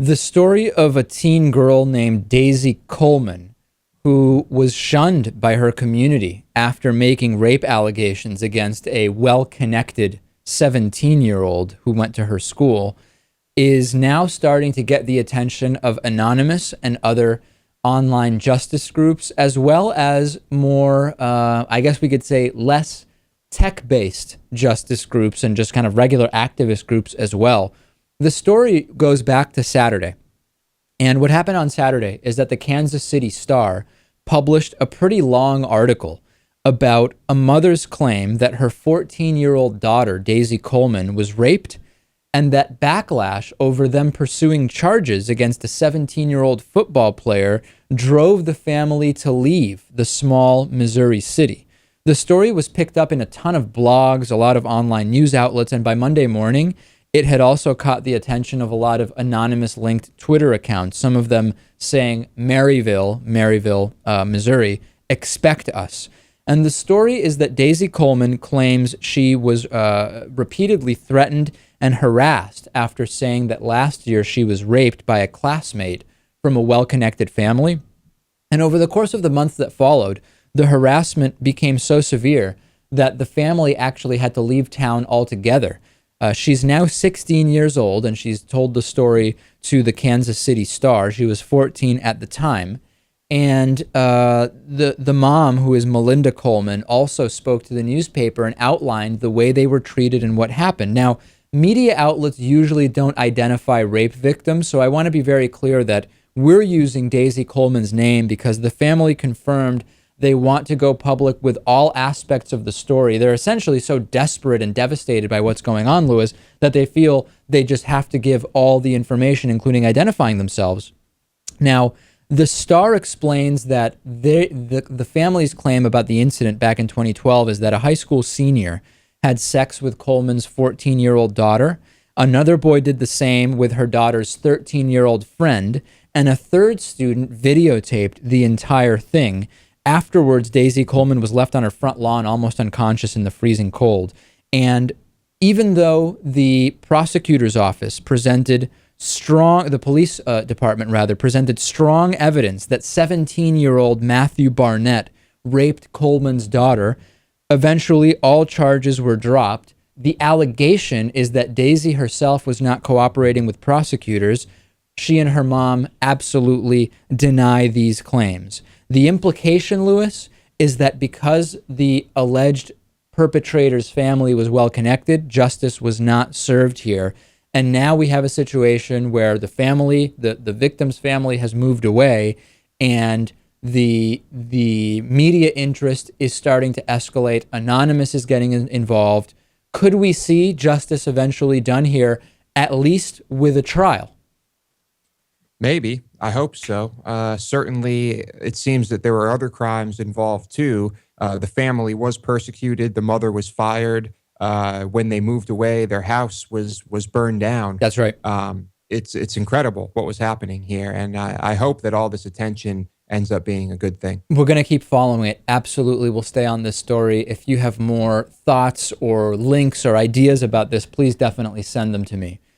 The story of a teen girl named Daisy Coleman, who was shunned by her community after making rape allegations against a well-connected 17-year-old who went to her school, is now starting to get the attention of Anonymous and other online justice groups, as well as more, I guess we could say, less tech-based justice groups and just kind of regular activist groups as well. The story goes back to Saturday. And what happened on Saturday is that the Kansas City Star published a pretty long article about a mother's claim that her 14-year-old daughter, Daisy Coleman, was raped, and that backlash over them pursuing charges against a 17-year-old football player drove the family to leave the small Missouri city. The story was picked up in a ton of blogs, a lot of online news outlets, and by Monday morning, it had also caught the attention of a lot of anonymous-linked Twitter accounts, some of them saying, Maryville, Missouri, expect us. And the story is that Daisy Coleman claims she was repeatedly threatened and harassed after saying that last year she was raped by a classmate from a well-connected family. And over the course of the months that followed, the harassment became so severe that the family actually had to leave town altogether. She's now 16 years old, and she's told the story to the Kansas City Star. She was 14 at the time. And the mom, who is Melinda Coleman, also spoke to the newspaper and outlined the way they were treated and what happened. Now, media outlets usually don't identify rape victims, so I want to be very clear that we're using Daisy Coleman's name because the family confirmed they want to go public with all aspects of the story. They're essentially so desperate and devastated by what's going on, Lewis, that they feel they just have to give all the information, including identifying themselves. Now, the Star explains that the family's claim about the incident back in 2012 is that a high school senior had sex with Coleman's 14-year-old daughter. Another boy did the same with her daughter's 13-year-old friend, and a third student videotaped the entire thing. Afterwards, Daisy Coleman was left on her front lawn, almost unconscious in the freezing cold. And even though the prosecutor's office presented the police department presented strong evidence that 17-year-old Matthew Barnett raped Coleman's daughter, eventually all charges were dropped. The allegation is that Daisy herself was not cooperating with prosecutors. She and her mom absolutely deny these claims. The implication, Lewis, is that because the alleged perpetrator's family was well connected, justice was not served here. And now we have a situation where the family, the victim's family, has moved away, and the media interest is starting to escalate. Anonymous is getting involved. Could we see justice eventually done here, at least with a trial? Maybe. I hope so. Certainly, it seems that there were other crimes involved too. The family was persecuted. The mother was fired. When they moved away, their house was burned down. That's right. It's incredible what was happening here, and I hope that all this attention ends up being a good thing. We're going to keep following it. Absolutely, we'll stay on this story. If you have more thoughts or links or ideas about this, please definitely send them to me.